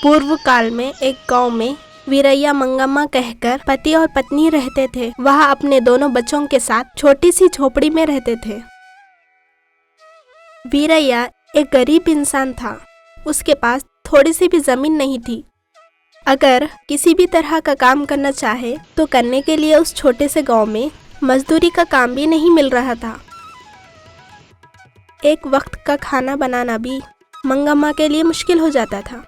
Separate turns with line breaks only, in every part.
पूर्व काल में एक गांव में वीरैया मंगम्मा कहकर पति और पत्नी रहते थे। वह अपने दोनों बच्चों के साथ छोटी सी झोपड़ी में रहते थे। वीरैया एक गरीब इंसान था। उसके पास थोड़ी सी भी जमीन नहीं थी। अगर किसी भी तरह का काम करना चाहे तो करने के लिए उस छोटे से गांव में मजदूरी का काम भी नहीं मिल रहा था। एक वक्त का खाना बनाना भी मंगम्मा के लिए मुश्किल हो जाता था।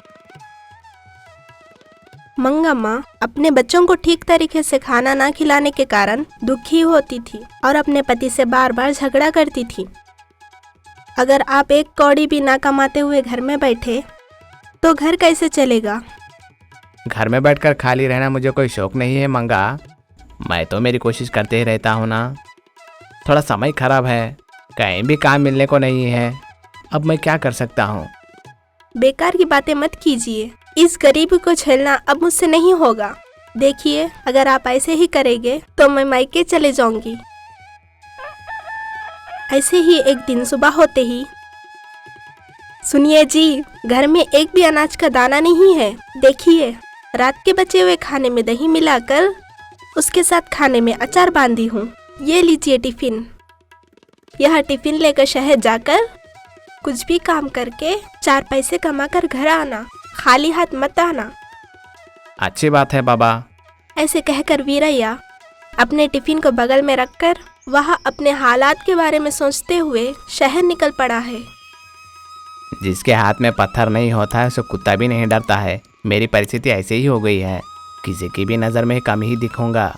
मंगम्मा अपने बच्चों को ठीक तरीके से खाना ना खिलाने के कारण दुखी होती थी और अपने पति से बार बार झगड़ा करती थी। अगर आप एक कौड़ी भी ना कमाते हुए घर में बैठे तो घर कैसे चलेगा?
घर में बैठकर खाली रहना मुझे कोई शौक नहीं है मंगा। मैं तो मेरी कोशिश करते ही रहता हूँ ना। थोड़ा समय खराब है, कहीं भी काम मिलने को नहीं है। अब मैं क्या कर सकता हूँ?
बेकार की बातें मत कीजिए। इस गरीबी को झेलना अब मुझसे नहीं होगा। देखिए, अगर आप ऐसे ही करेंगे तो मैं मायके चले जाऊंगी। ऐसे ही एक दिन सुबह होते ही, सुनिए जी, घर में एक भी अनाज का दाना नहीं है। देखिए, रात के बचे हुए खाने में दही मिलाकर उसके साथ खाने में अचार बांधी हूँ। ये लीजिए टिफिन। यह टिफिन लेकर शहर जाकर कुछ भी काम करके 4 पैसे कमाकर घर आना, खाली हाथ मत आना।
अच्छी बात है बाबा।
ऐसे कहकर वीरैया अपने टिफिन को बगल में रखकर वह अपने हालात के बारे में सोचते हुए शहर निकल पड़ा है।
जिसके हाथ में पत्थर नहीं होता है उसे कुत्ता भी नहीं डरता है। मेरी परिस्थिति ऐसे ही हो गई है। किसी की भी नज़र में कम ही दिखूंगा।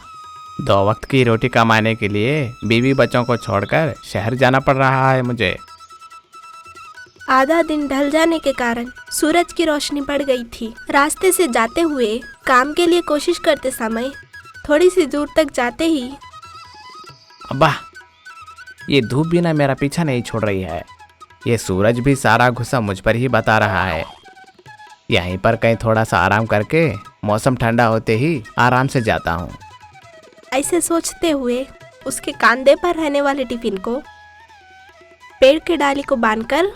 2 वक्त की रोटी कमाने के लिए बीवी बच्चों को छोड़कर शहर जाना पड़ रहा है मुझे।
आधा दिन ढल जाने के कारण सूरज की रोशनी बढ़ गई थी। रास्ते से जाते हुए काम के लिए कोशिश करते समय थोड़ी सी दूर तक जाते ही,
अब्बा, ये धूप भी ना मेरा पीछा नहीं छोड़ रही है। ये सूरज भी सारा गुस्सा मुझ पर ही बता रहा है। यहीं पर कहीं थोड़ा सा आराम करके मौसम ठंडा होते ही आराम से जाता हूँ।
ऐसे सोचते हुए उसके कंधे पर रहने वाले टिफिन को पेड़ के डाली को बांधकर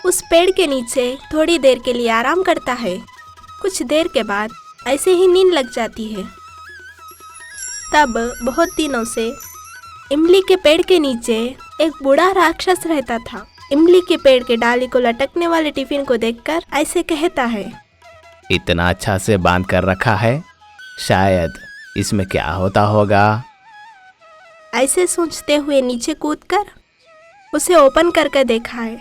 उस पेड़ के नीचे थोड़ी देर के लिए आराम करता है। कुछ देर के बाद ऐसे ही नींद लग जाती है। तब बहुत दिनों से इमली के पेड़ के नीचे एक बूढ़ा राक्षस रहता था। इमली के पेड़ के डाली को लटकने वाले टिफिन को देखकर ऐसे कहता है,
इतना अच्छा से बांध कर रखा है, शायद इसमें क्या होता होगा।
ऐसे सोचते हुए नीचे कूदकर उसे ओपन करके देखा है।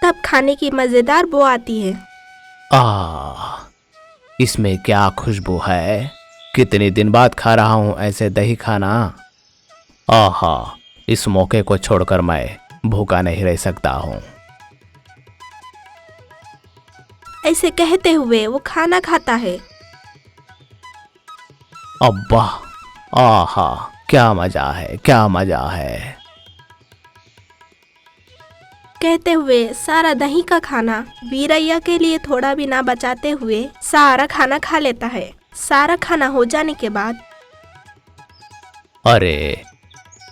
तब खाने की मजेदार बू आती है।
इसमें क्या खुशबू है। कितने दिन बाद खा रहा हूँ ऐसे दही खाना। आहा, इस मौके को छोड़कर मैं भूखा नहीं रह सकता हूँ।
ऐसे कहते हुए वो खाना खाता है।
अब्बा, आहा, क्या मजा है, क्या मजा है।
कहते हुए सारा दही का खाना वीरैया के लिए थोड़ा भी ना बचाते हुए सारा खाना खा लेता है। सारा खाना हो जाने के बाद,
अरे,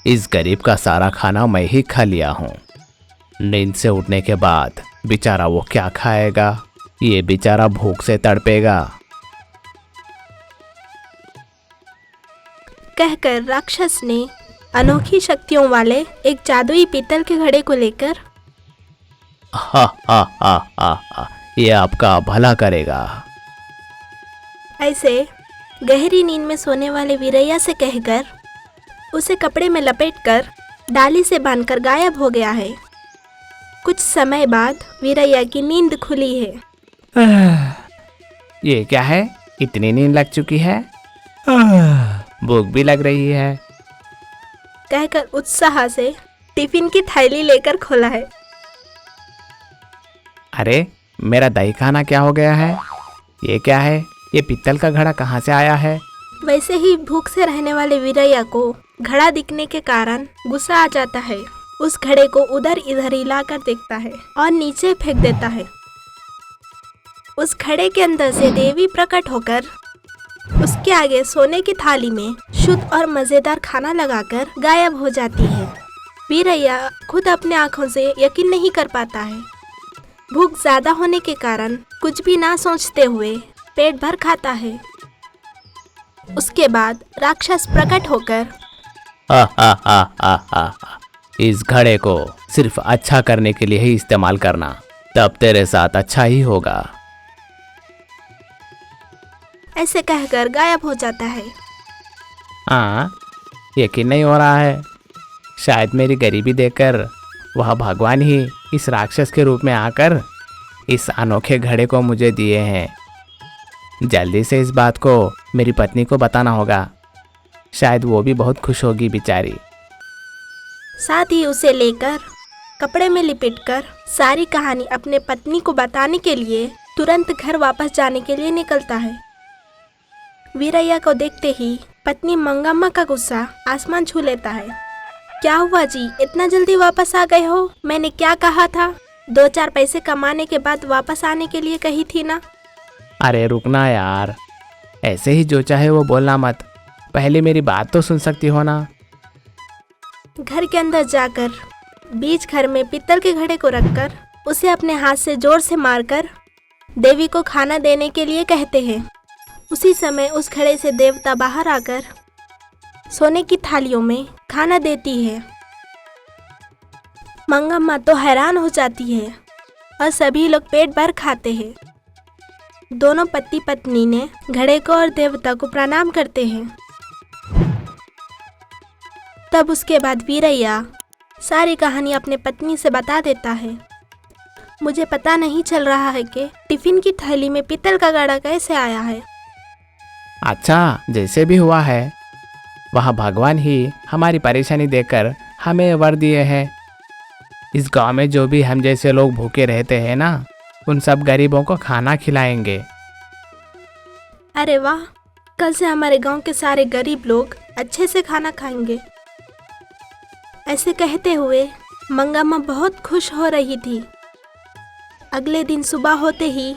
इस गरीब का सारा खाना मैं ही खा लिया हूँ। नींद से उठने के बाद बेचारा वो क्या खाएगा। ये बेचारा भूख से तड़पेगा।
कहकर राक्षस ने अनोखी शक्तियों वाले एक जादुई पीतल के घड़े को लेकर,
हा हा हा हा हा, ये आपका भला करेगा।
ऐसे गहरी नींद में सोने वाले वीरैया से कहकर उसे कपड़े में लपेटकर डाली से बांधकर गायब हो गया है। कुछ समय बाद वीरैया की नींद खुली है।
ये क्या है, इतनी नींद लग चुकी है, भूख भी लग रही है।
कहकर उत्साह से टिफिन की थैली लेकर खोला है।
अरे, मेरा दही खाना क्या हो गया है? ये क्या है? ये पीतल का घड़ा कहाँ से आया है?
वैसे ही भूख से रहने वाले वीरैया को घड़ा दिखने के कारण गुस्सा आ जाता है। उस घड़े को उधर इधर हिलाकर देखता है और नीचे फेंक देता है। उस घड़े के अंदर से देवी प्रकट होकर उसके आगे सोने की थाली में शुद्ध और मजेदार खाना लगाकर गायब हो जाती है। वीरैया खुद अपने आंखों से यकीन नहीं कर पाता है। भूख ज्यादा होने के कारण कुछ भी ना सोचते हुए पेट भर खाता है। उसके बाद राक्षस प्रकट होकर
इस घड़े को सिर्फ अच्छा करने के लिए ही इस्तेमाल करना, तब तेरे साथ अच्छा ही होगा।
ऐसे कहकर गायब हो जाता है।
हाँ, यकीन नहीं हो रहा है। शायद मेरी गरीबी देखकर वह भगवान ही इस राक्षस के रूप में आकर इस अनोखे घड़े को मुझे दिए हैं। जल्दी से इस बात को मेरी पत्नी को बताना होगा, शायद वो भी बहुत खुश होगी बेचारी।
साथ ही उसे लेकर कपड़े में लिपटकर सारी कहानी अपने पत्नी को बताने के लिए तुरंत घर वापस जाने के लिए निकलता है। वीरैया को देखते ही पत्नी मंगम्मा का गुस्सा आसमान छू लेता है। क्या हुआ जी, इतना जल्दी वापस आ गए हो? मैंने क्या कहा था? 2-4 पैसे कमाने के बाद वापस आने के लिए कही थी ना।
अरे रुकना यार, ऐसे ही जो चाहे वो बोलना मत, पहले मेरी बात तो सुन सकती हो ना।
घर के अंदर जाकर बीच घर में पीतल के घड़े को रखकर उसे अपने हाथ से जोर से मारकर देवी को खाना देने के लिए कहते हैं। उसी समय उस घड़े से देवता बाहर आकर सोने की थालियों में खाना देती है। मंगम्मा तो हैरान हो जाती है और सभी लोग पेट भर खाते हैं। दोनों पति पत्नी ने घड़े को और देवता को प्रणाम करते हैं। तब उसके बाद वीरैया सारी कहानी अपने पत्नी से बता देता है। मुझे पता नहीं चल रहा है कि टिफिन की थैली में पीतल का घड़ा कैसे आया है।
अच्छा, जैसे भी हुआ है, वह भगवान ही हमारी परेशानी देखकर हमें वर दिए हैं। इस गांव में जो भी हम जैसे लोग भूखे रहते हैं ना, उन सब गरीबों को खाना खिलाएंगे।
अरे वाह, कल से हमारे गांव के सारे गरीब लोग अच्छे से खाना खाएंगे। ऐसे कहते हुए मंगम्मा बहुत खुश हो रही थी। अगले दिन सुबह होते ही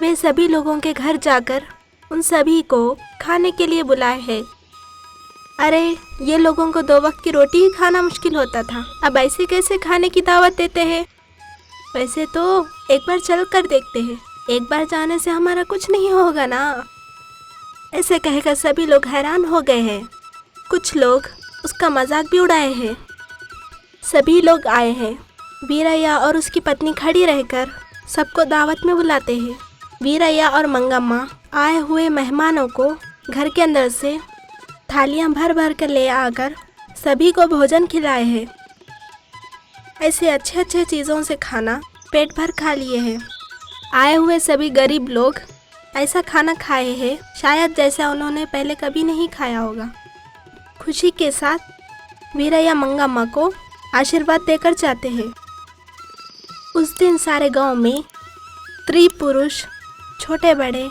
वे सभी लोगों के घर जाकर उन सभी को खाने के लिए बुलाए हैं। अरे, ये लोगों को 2 वक्त की रोटी ही खाना मुश्किल होता था, अब ऐसे कैसे खाने की दावत देते हैं? वैसे तो एक बार चल कर देखते हैं, एक बार जाने से हमारा कुछ नहीं होगा ना। ऐसे कहकर सभी लोग हैरान हो गए हैं। कुछ लोग उसका मजाक भी उड़ाए हैं। सभी लोग आए हैं। वीरैया और उसकी पत्नी खड़ी रहकर सबको दावत में बुलाते हैं। वीरैया और मंगम्मा आए हुए मेहमानों को घर के अंदर से थालियां भर भर कर ले आकर सभी को भोजन खिलाए हैं। ऐसे अच्छे अच्छे चीज़ों से खाना पेट भर खा लिए हैं। आए हुए सभी गरीब लोग ऐसा खाना खाए हैं शायद जैसा उन्होंने पहले कभी नहीं खाया होगा। खुशी के साथ वीरैया मंगम्मा को आशीर्वाद देकर जाते हैं। उस दिन सारे गांव में स्त्री पुरुष छोटे बड़े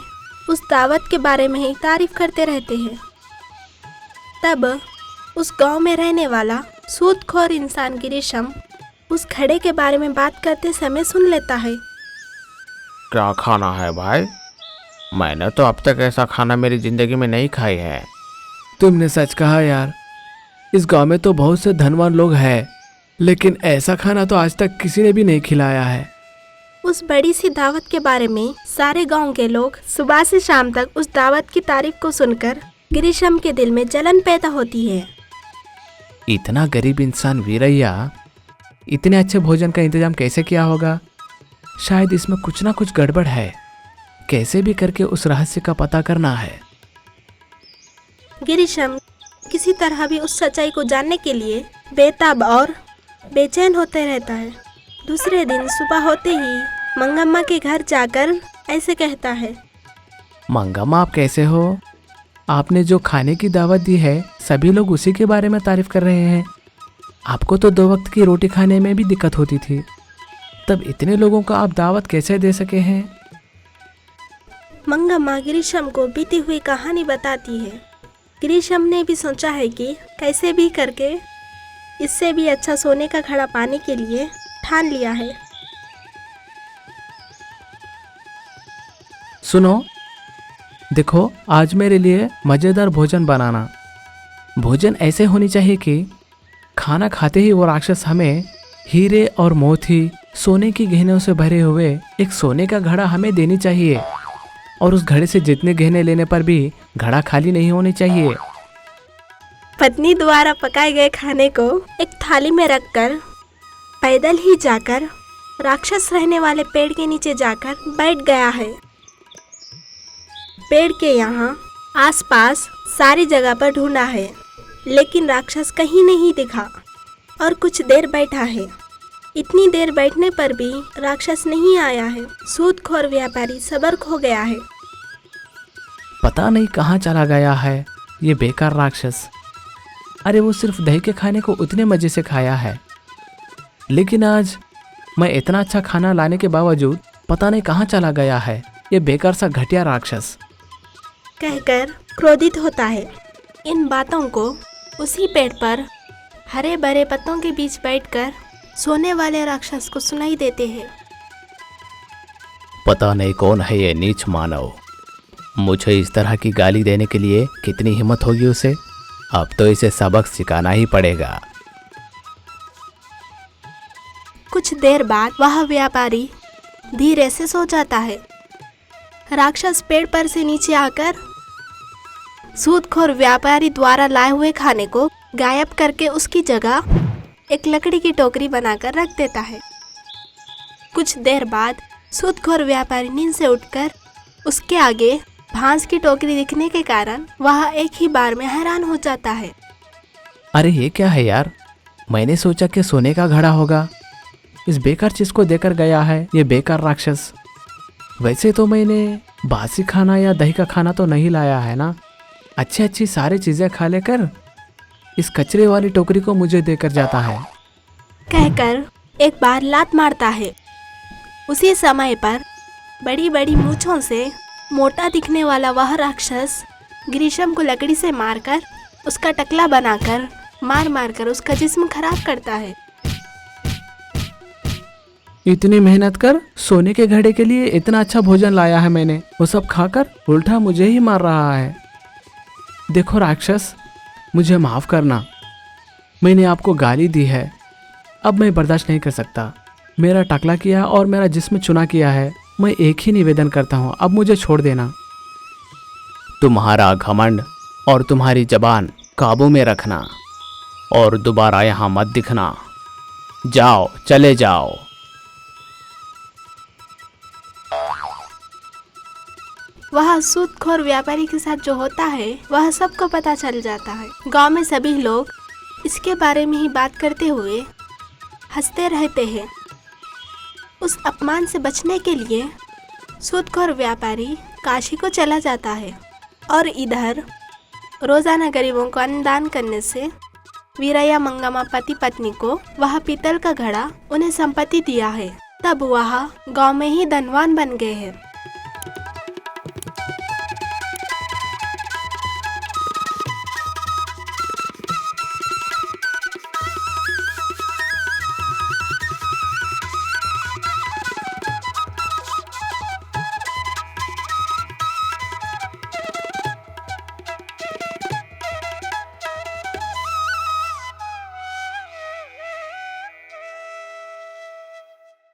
उस दावत के बारे में ही तारीफ करते रहते हैं। तब उस गांव में रहने वाला सूदखोर इंसान गिरीशम उस घड़े के बारे में बात करते समय सुन लेता है।
क्या खाना है भाई? मैंने तो अब तक ऐसा खाना मेरी जिंदगी में नहीं खाई है। तुमने सच कहा यार, इस गांव में तो बहुत से धनवान लोग हैं, लेकिन ऐसा खाना तो आज तक किसी ने भी नहीं खिलाया है।
उस बड़ी सी दावत के बारे में सारे गांव के लोग सुबह से शाम तक उस दावत की तारीफ को सुनकर गिरीशम के दिल में जलन पैदा होती है।
इतना गरीब इंसान वीरैया इतने अच्छे भोजन का इंतजाम कैसे किया होगा? शायद इसमें कुछ ना कुछ गड़बड़ है। कैसे भी करके उस रहस्य का पता करना है।
गिरीशम किसी तरह भी उस सच्चाई को जानने के लिए बेताब और बेचैन होते रहता है। दूसरे दिन सुबह होते ही मंगम्मा के घर जाकर ऐसे कहता है।
मंगम्मा, आप कैसे हो? आपने जो खाने की दावत दी है सभी लोग उसी के बारे में तारीफ कर रहे हैं। आपको तो 2 वक्त की रोटी खाने में भी दिक्कत होती थी, तब इतने लोगों को आप दावत कैसे दे सके हैं?
मंगम्मा गिरीशम को बीती हुई कहानी बताती है। गिरीशम ने भी सोचा है कि कैसे भी करके इससे भी अच्छा सोने का घड़ा पाने के लिए ठान लिया है।
सुनो, देखो, आज मेरे लिए मज़ेदार भोजन बनाना। भोजन ऐसे होनी चाहिए कि खाना खाते ही वो राक्षस हमें हीरे और मोती, सोने की गहनों से भरे हुए एक सोने का घड़ा हमें देनी चाहिए, और उस घड़े से जितने गहने लेने पर भी घड़ा खाली नहीं होनी चाहिए।
पत्नी द्वारा पकाए गए खाने को एक थाली में रखकर पैदल ही जाकर राक्षस रहने वाले पेड़ के नीचे जाकर बैठ गया है। पेड़ के यहाँ आसपास सारी जगह पर ढूंढा है, लेकिन राक्षस कहीं नहीं दिखा और कुछ देर बैठा है। इतनी देर बैठने पर भी राक्षस नहीं आया है। सूदखोर व्यापारी सब्र खो गया है।
पता नहीं कहाँ चला गया है ये बेकार राक्षस। अरे वो सिर्फ दही के खाने को उतने मजे से खाया है, लेकिन आज मैं इतना अच्छा खाना लाने के बावजूद पता नहीं कहाँ चला गया है ये बेकार सा घटिया राक्षस,
कहकर क्रोधित होता है। इन बातों को उसी पेड़ पर हरे भरे पत्तों के बीच बैठकर सोने वाले राक्षस को सुनाई देते हैं।
पता नहीं कौन है ये नीच मानव, मुझे इस तरह की गाली देने के लिए कितनी हिम्मत होगी उसे। अब तो इसे सबक सिखाना ही पड़ेगा।
कुछ देर बाद वह व्यापारी धीरे से सो जाता है। राक्षस पेड़ पर से नीचे आकर सूदखोर व्यापारी द्वारा लाए हुए खाने को गायब करके उसकी जगह एक लकड़ी की टोकरी बनाकर रख देता है। कुछ देर बाद सूदखोर व्यापारी नींद से उठकर उसके आगे भांस की टोकरी दिखने के कारण वह एक ही बार में हैरान हो जाता है।
अरे ये क्या है यार, मैंने सोचा कि सोने का घड़ा होगा, इस बेकार चीज को देकर गया है ये बेकार राक्षस। वैसे तो मैंने बासी खाना या दही का खाना तो नहीं लाया है ना, अच्छी अच्छी सारी चीजें खा लेकर इस कचरे वाली टोकरी को मुझे देकर जाता है,
कहकर एक बार लात मारता है। उसी समय पर बड़ी बड़ी मूंछों से मोटा दिखने वाला वह राक्षस ग्रीष्म को लकड़ी से मारकर उसका टकला बनाकर मार मार कर उसका जिस्म खराब करता है।
इतनी मेहनत कर सोने के घड़े के लिए इतना अच्छा भोजन लाया है मैंने, वो सब खाकर उल्टा मुझे ही मार रहा है। देखो राक्षस, मुझे माफ करना, मैंने आपको गाली दी है, अब मैं बर्दाश्त नहीं कर सकता। मेरा टकला किया और मेरा जिस्म चुना किया है, मैं एक ही निवेदन करता हूँ, अब मुझे छोड़ देना। तुम्हारा घमंड और तुम्हारी जबान काबू में रखना और दोबारा यहाँ मत दिखना, जाओ चले जाओ।
वह सूदखोर व्यापारी के साथ जो होता है वह सबको पता चल जाता है। गांव में सभी लोग इसके बारे में ही बात करते हुए हंसते रहते हैं। उस अपमान से बचने के लिए सूदखोर व्यापारी काशी को चला जाता है और इधर रोजाना गरीबों को अन्नदान करने से वीरैया मंगम्मा पति पत्नी को वह पीतल का घड़ा उन्हें संपत्ति दिया है। तब वह गांव में ही धनवान बन गए हैं।